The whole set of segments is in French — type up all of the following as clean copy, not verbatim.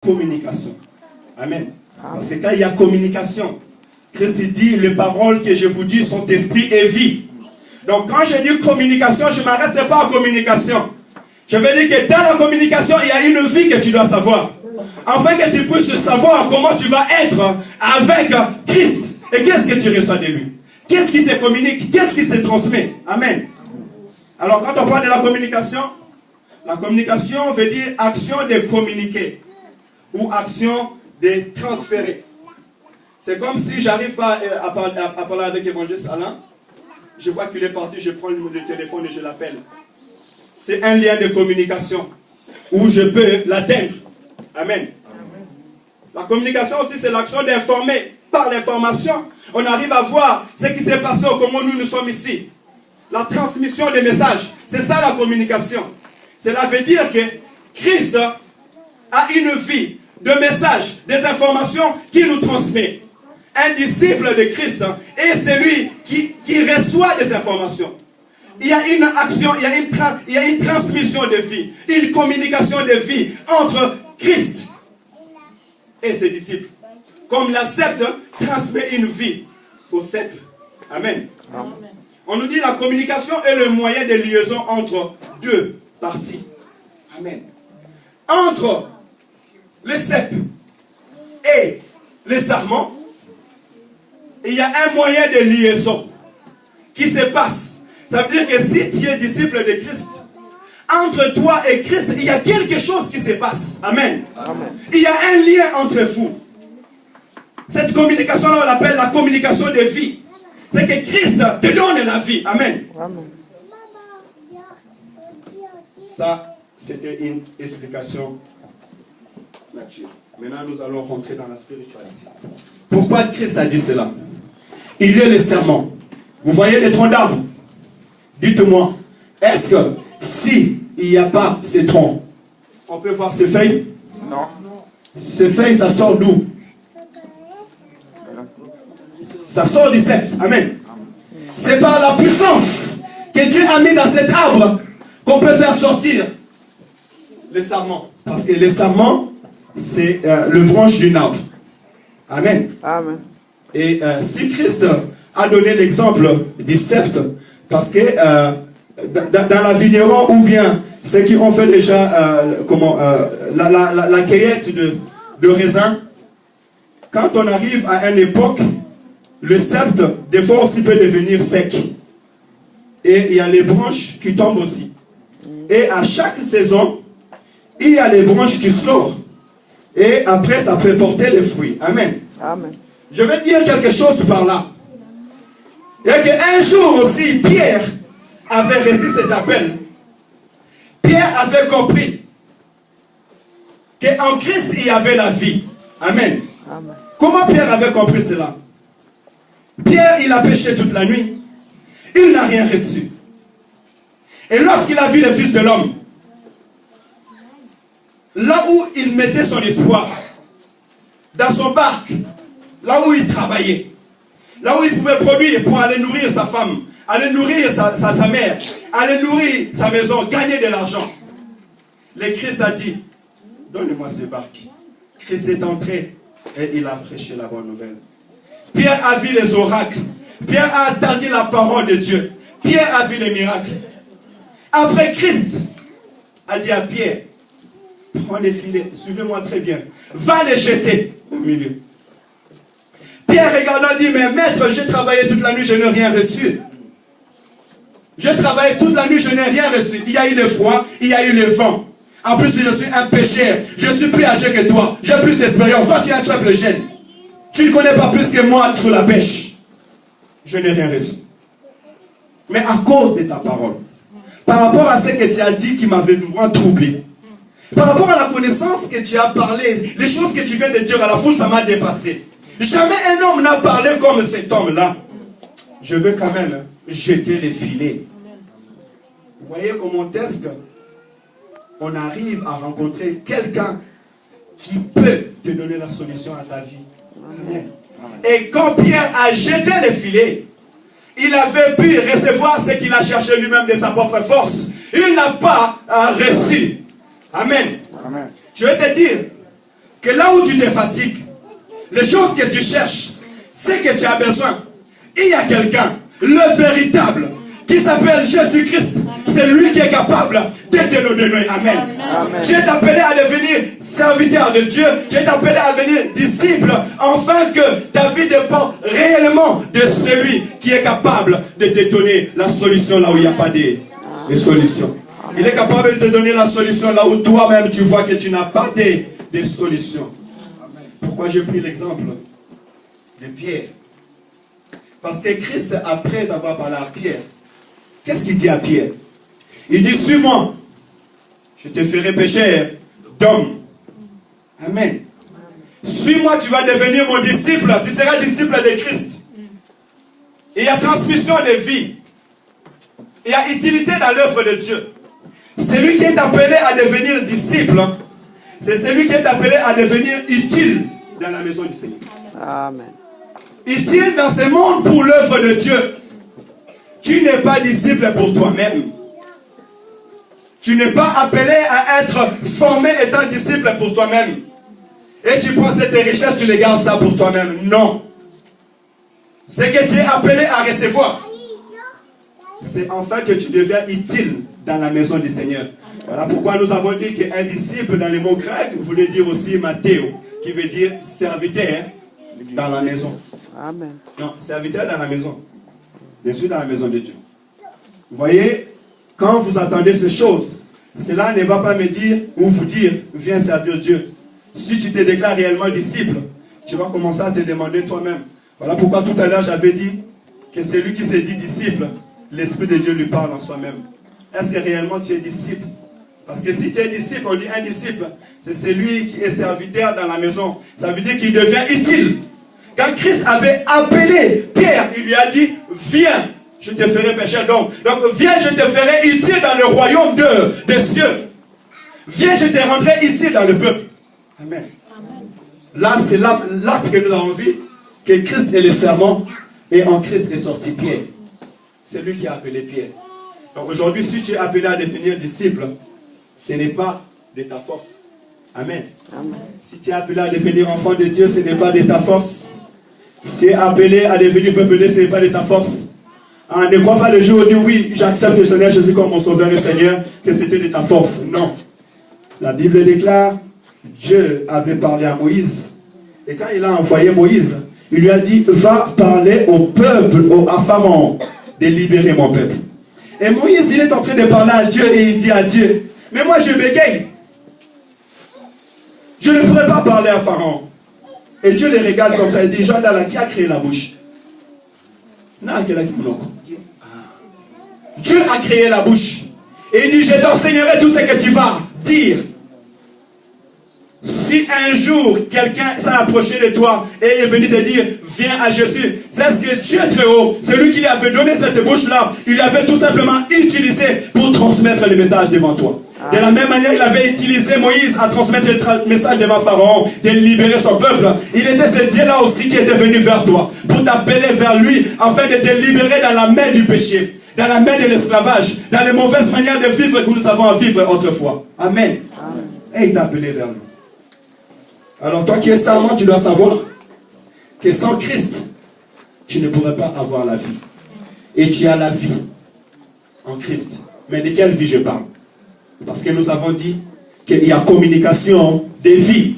communication. Amen. Parce que quand il y a communication, Christ dit, les paroles que je vous dis sont esprit et vie. Donc quand je dis communication, je ne m'arrête pas en communication. Je veux dire que dans la communication, il y a une vie que tu dois savoir. Afin que tu puisses savoir comment tu vas être avec Christ. Et qu'est-ce que tu reçois de lui? Qu'est-ce qui te communique? Qu'est-ce qui se transmet? Amen. Alors quand on parle de la communication veut dire action de communiquer. Ou action de transférer. C'est comme si j'arrive pas à parler avec l'évangéliste Alain. Je vois qu'il est parti, je prends le téléphone et je l'appelle. C'est un lien de communication où je peux l'atteindre. Amen. La communication aussi, c'est l'action d'informer. Par l'information, on arrive à voir ce qui s'est passé au comment nous sommes ici. La transmission des messages, c'est ça la communication. Cela veut dire que Christ a une vie de messages, des informations qu'il nous transmet. Un disciple de Christ est celui qui reçoit des informations. Il y a une action, il y a une transmission de vie, une communication de vie entre Christ et ses disciples. Comme la sceptre transmet une vie au sceptre. Amen. Amen. On nous dit la communication est le moyen de liaison entre deux parties. Amen. Entre le sceptre et les sarments, il y a un moyen de liaison qui se passe. Ça veut dire que si tu es disciple de Christ, entre toi et Christ, il y a quelque chose qui se passe. Amen. Amen. Il y a un lien entre vous. Cette communication-là, on l'appelle la communication de vie. C'est que Christ te donne la vie. Amen. Amen. Ça, c'était une explication nature. Maintenant, nous allons rentrer dans la spiritualité. Pourquoi Christ a dit cela? Il y a les serments. Vous voyez les troncs d'arbres? Dites-moi, est-ce que si il n'y a pas ces troncs, on peut voir ces feuilles? Non. Ces feuilles, ça sort d'où? Ça sort du sceptre. Amen. C'est par la puissance que Dieu a mis dans cet arbre qu'on peut faire sortir les sarments. Parce que les sarments, c'est le branche d'une arbre. Amen. Amen. Et si Christ a donné l'exemple du sceptre, parce que dans la vigneron ou bien ceux qui ont fait déjà la cueillette de raisin, quand on arrive à une époque, le sceptre, des fois aussi peut devenir sec. Et il y a les branches qui tombent aussi. Et à chaque saison, il y a les branches qui sortent. Et après, ça peut porter les fruits. Amen. Amen. Je vais dire quelque chose par là. Et qu'un jour aussi, Pierre avait reçu cet appel. Pierre avait compris qu'en Christ, il y avait la vie. Amen. Amen. Comment Pierre avait compris cela? Pierre, il a péché toute la nuit. Il n'a rien reçu. Et lorsqu'il a vu le Fils de l'homme, là où il mettait son espoir, dans son barque, là où il travaillait, là où il pouvait produire pour aller nourrir sa femme, aller nourrir sa mère, aller nourrir sa maison, gagner de l'argent. Le Christ a dit, donne-moi ce barque. Christ est entré et il a prêché la bonne nouvelle. Pierre a vu les oracles. Pierre a entendu la parole de Dieu. Pierre a vu les miracles. Après, Christ a dit à Pierre, prends les filets, suivez-moi très bien. Va les jeter au milieu. Pierre regardant dit, mais maître, j'ai travaillé toute la nuit, je n'ai rien reçu. J'ai travaillé toute la nuit, je n'ai rien reçu. Il y a eu le froid, il y a eu le vent. En plus, je suis un pécheur. Je suis plus âgé que toi. J'ai plus d'expérience. Toi, tu es un simple jeune. Tu ne connais pas plus que moi sur la pêche. Je n'ai rien reçu. Mais à cause de ta parole, par rapport à ce que tu as dit qui m'avait moi troublé, par rapport à la connaissance que tu as parlé, les choses que tu viens de dire à la foule, ça m'a dépassé. Jamais un homme n'a parlé comme cet homme-là. Je veux quand même jeter les filets. Vous voyez comment est-ce qu'on arrive à rencontrer quelqu'un qui peut te donner la solution à ta vie. Amen. Et quand Pierre a jeté les filets, il avait pu recevoir ce qu'il a cherché lui-même de sa propre force. Il n'a pas reçu. Amen. Amen. Je vais te dire, que là où tu te fatigues, les choses que tu cherches, c'est que tu as besoin. Il y a quelqu'un, le véritable, qui s'appelle Jésus-Christ. C'est lui qui est capable de te le donner. Amen. Amen. Tu es appelé à devenir serviteur de Dieu. Tu es appelé à devenir disciple. Afin que ta vie dépend réellement de celui qui est capable de te donner la solution là où il n'y a pas de solution. Il est capable de te donner la solution là où toi-même tu vois que tu n'as pas de solution. Pourquoi j'ai pris l'exemple de Pierre? Parce que Christ, après avoir parlé à Pierre, qu'est-ce qu'il dit à Pierre? Il dit, suis-moi, je te ferai pécheur d'homme. Amen. Suis-moi, tu vas devenir mon disciple. Tu seras disciple de Christ. Il y a transmission de vie. Il y a utilité dans l'œuvre de Dieu. Celui qui est appelé à devenir disciple, c'est celui qui est appelé à devenir utile dans la maison du Seigneur. Amen. Utile dans ce monde pour l'œuvre de Dieu. Tu n'es pas disciple pour toi-même. Tu n'es pas appelé à être formé étant disciple pour toi-même. Et tu prends cette richesse, tu les gardes ça pour toi-même. Non. Ce que tu es appelé à recevoir, c'est enfin que tu deviens utile dans la maison du Seigneur. Voilà pourquoi nous avons dit qu'un disciple dans les mots grecs voulait dire aussi Mathéo, qui veut dire serviteur dans la maison. Amen. Non, serviteur dans la maison. Bien sûr, dans la maison de Dieu. Vous voyez, quand vous attendez ces choses, cela ne va pas me dire ou vous dire, viens servir Dieu. Si tu te déclares réellement disciple, tu vas commencer à te demander toi-même. Voilà pourquoi tout à l'heure j'avais dit que celui qui se dit disciple, l'Esprit de Dieu lui parle en soi-même. Est-ce que réellement tu es disciple? Parce que si tu es disciple, on dit un disciple, c'est celui qui est serviteur dans la maison. Ça veut dire qu'il devient utile. Quand Christ avait appelé Pierre, il lui a dit, viens, je te ferai pécheur d'homme. Donc viens, je te ferai utile dans le royaume des cieux. Viens, je te rendrai utile dans le peuple. Amen. Amen. Là, c'est l'acte que nous avons vu, que Christ est le serment, et en Christ est sorti Pierre. C'est lui qui a appelé Pierre. Donc aujourd'hui, si tu es appelé à devenir disciple, ce n'est pas de ta force. Amen. Amen. Si tu es appelé à devenir enfant de Dieu, ce n'est pas de ta force. Si tu es appelé à devenir peuple de Dieu, ce n'est pas de ta force. Ne crois pas le jour où on dit oui, j'accepte le Seigneur Jésus comme mon sauveur et Seigneur, que c'était de ta force. Non. La Bible déclare, Dieu avait parlé à Moïse. Et quand il a envoyé Moïse, il lui a dit, va parler au peuple, à Pharaon, de libérer mon peuple. Et Moïse, il est en train de parler à Dieu et il dit à Dieu, mais moi je bégaye. Je ne pourrais pas parler à Pharaon. Et Dieu les regarde comme ça. Il dit, Jean-Dala, qui a créé la bouche? Dieu a créé la bouche. Et il dit, je t'enseignerai tout ce que tu vas dire. Si un jour, quelqu'un s'est approché de toi et est venu te dire, viens à Jésus, c'est ce que Dieu très haut, celui qui lui avait donné cette bouche-là, il l'avait tout simplement utilisé pour transmettre le message devant toi. De la même manière, il avait utilisé Moïse à transmettre le message devant Pharaon, de libérer son peuple. Il était ce Dieu-là aussi qui était venu vers toi, pour t'appeler vers lui, afin de te libérer dans la main du péché, dans la main de l'esclavage, dans les mauvaises manières de vivre que nous avons à vivre autrefois. Amen. Amen. Et il t'a appelé vers nous. Alors toi qui es savant, tu dois savoir que sans Christ, tu ne pourrais pas avoir la vie. Et tu as la vie en Christ. Mais de quelle vie je parle? Parce que nous avons dit qu'il y a communication des vies.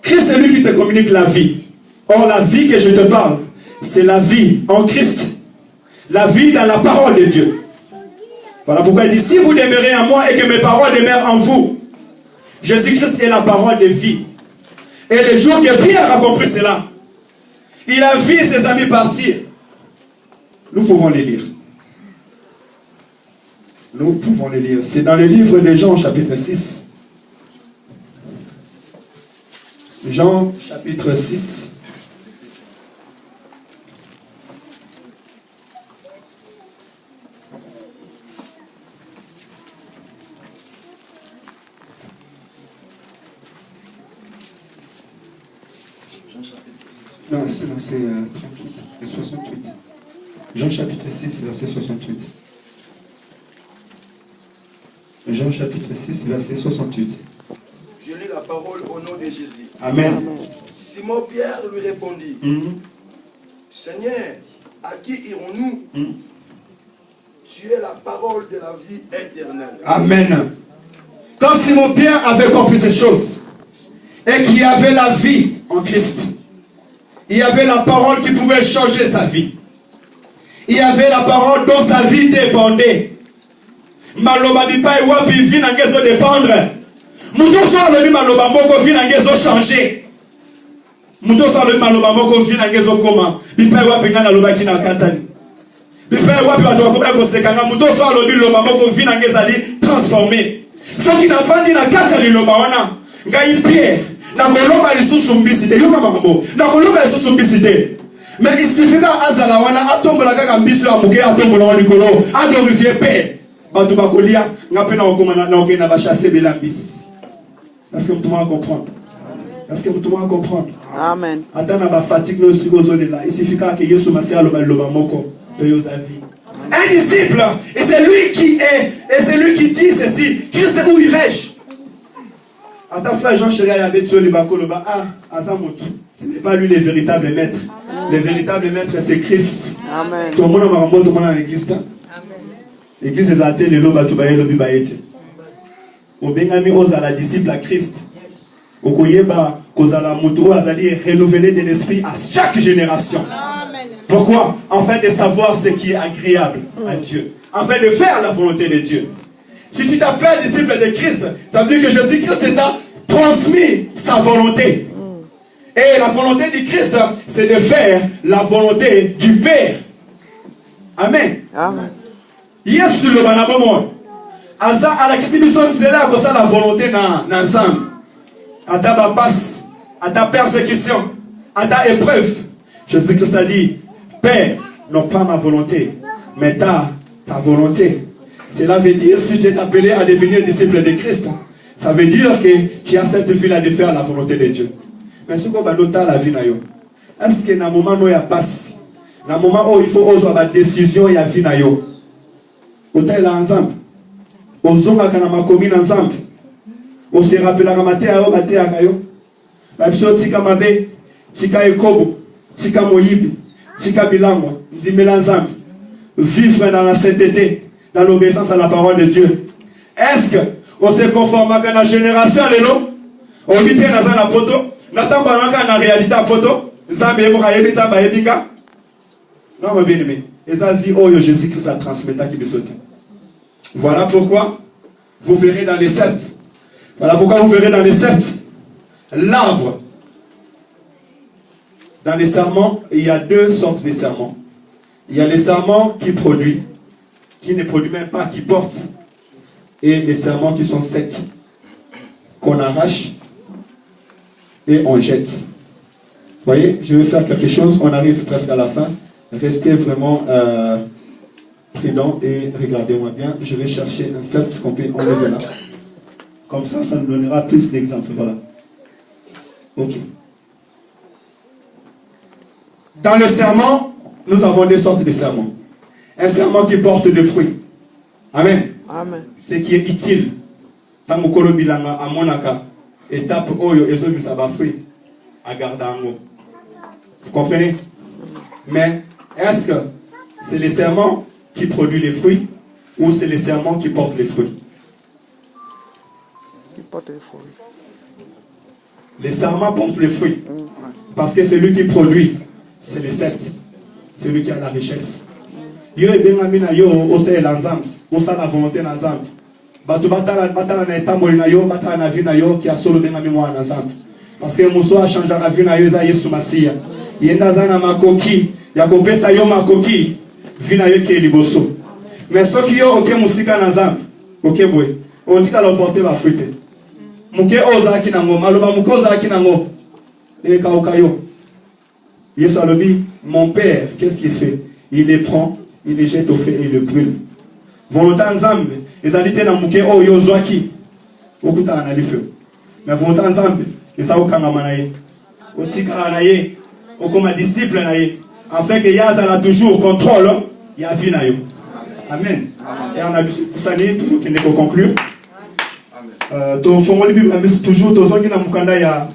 Christ, c'est lui qui te communique la vie. Or, la vie que je te parle, c'est la vie en Christ. La vie dans la parole de Dieu. Voilà pourquoi il dit, si vous demeurez en moi et que mes paroles demeurent en vous, Jésus-Christ est la parole de vie. Et le jour que Pierre a compris cela, il a vu ses amis partir. Nous pouvons les lire. Nous pouvons les lire. C'est dans le livre de Jean, chapitre 6. Jean, chapitre 6. Non, c'est 38 et 68. Jean chapitre 6, verset 68. Jean chapitre 6, verset 68. Je lis la parole au nom de Jésus. Amen. Simon Pierre lui répondit, Seigneur, à qui irons-nous? Tu es la parole de la vie éternelle. Amen. Quand Simon Pierre avait compris ces choses, et qu'il y avait la vie en Christ, il y avait la parole qui pouvait changer sa vie. Il y avait la parole dont sa vie dépendait. Maloba di pa wapi vie nangezo dépendre. Muto so le maloba moko vie nangezo changer. Muto so le maloba moko vie nangezo koma. Bi pa wapi ngana loba kina katani. Bi pa wapi watu wakoba ko sekanga muto so le loba moko vie nangezali transformer. Ce qui n'a pas dit na kasa li loba wana. Ngai Pierre na koloba lisusu mbisite yo kama mambo. Na koloba lisusu mbisite. Mais il suffit qu'Azala wana atombola kaka mbisi ya muke atombola wani kolo a glorifier Père. Batu bakolia ngapena okomana na okena ba chasser bela mbisi. Est-ce que tout le monde comprend? Est-ce que tout le monde comprend? Amen. Atana ba fatigue no siko zone là. Il suffit que Yesu masia loba moko de Yosavi. Un disciple, et c'est lui qui est, et c'est lui qui dit ceci. Christ, où irai-je? À ta frère Jean Chéri Ayabetio Libakoloba, ce n'est pas lui le véritable maître. Le véritable maître, c'est Christ. Amen. Tout le monde a tout le monde à l'église. L'église est athée, le loba tubaye lobi baete. Obengami ozala disciple à Christ. Okoyeba kozala mutu azali renouvelé de l'esprit à chaque génération. Pourquoi? Afin de savoir ce qui est agréable à Dieu. Afin de faire la volonté de Dieu. Si tu t'appelles disciple de Christ, ça veut dire que Jésus-Christ t'a transmis sa volonté. Et la volonté du Christ, c'est de faire la volonté du Père. Amen. Amen. Yes, le banabomon. Aza à la question c'est là que ça la volonté dans ensemble. À ta passe, à ta persécution, à ta épreuve. Jésus-Christ a dit, Père, non pas ma volonté, mais ta volonté. Cela veut dire, si tu es appelé à devenir disciple de Christ, ça veut dire que tu as cette vie-là de faire la volonté de Dieu. Mais ce qu'on va noter la vie, est-ce que dans le moment où il y a passe, dans le moment où il faut avoir la décision, il y a vie, on est là ensemble. On est là ensemble. On se rappelle la maté à eux, maté à Kayo. La personne tika mabe, tika ekobo, tika moyibi, tika bilango, ndimela ensemble. Vivre dans la sainteté, dans l'obéissance à la parole de Dieu. Est-ce que on se conforme à la génération de l'eau? On vit dans la poto, n'attend pas la réalité à poto. Zambe moka yebi zamba yebinga. Non, ma bien-aimé. Et ça vie oh Jésus-Christ a transmis qui besoin. Voilà pourquoi vous verrez dans les sept. Voilà pourquoi vous verrez dans les sept l'arbre. Dans les serments, il y a deux sortes de serments. Il y a les serments qui produisent, qui ne produisent même pas, qui portent. Et les serments qui sont secs, qu'on arrache et on jette. Vous voyez, je vais faire quelque chose, on arrive presque à la fin. Restez vraiment prudents et regardez-moi bien. Je vais chercher un sept qu'on peut enlever là. Comme ça, ça nous donnera plus d'exemples. Voilà. Ok. Dans le serment, nous avons deux sortes de serments. Un serment qui porte des fruits. Amen. Amen. Ce qui est utile. Tamukolo bilanga amonaka. Étape oyo ezo bisaba fruit. Agardango. Vous comprenez? Mais est-ce que c'est les serments qui produisent les fruits ou c'est les serments qui portent les fruits? Qui porte les fruits. Les serments portent les fruits. Parce que celui qui produit, c'est les sept. Celui qui a la richesse. Yo ebengamina yo ose l'ensemble. Osa la volonté l'ensemble. Batu batala na etamboli na yo, batala na vie na yo qui a solo bengami moi ensemble. Parce que muso a changé la vie na yo za Yesu Masia. Yenda zana makoki, ya kopesa yo makoki, vie na yo ki liboso. Mais ce qui yo oke musika na nzambe, oke boy. On dit qu'elle a porté la fruite. Muke oza ki nango, maloba muke oza ki nango. Et kaokayo. Yesu a dit, mon père, qu'est-ce qu'il fait? Il les prend, il les jette au feu et il les brûle. Volonté ensemble, les alités dans muke o yo zwaki. Okuta na le feu. Mais volonté ensemble, et ça okanga manaye. Otika na ye, okoma disciple na ye. Afin que Yazala toujours contrôle, il y a vie na yo. Amen. Et on a vu ça, toujours qu'il n'est qu'au conclure. Amen. tofongoli Bible toujours tozongi na mukanda ya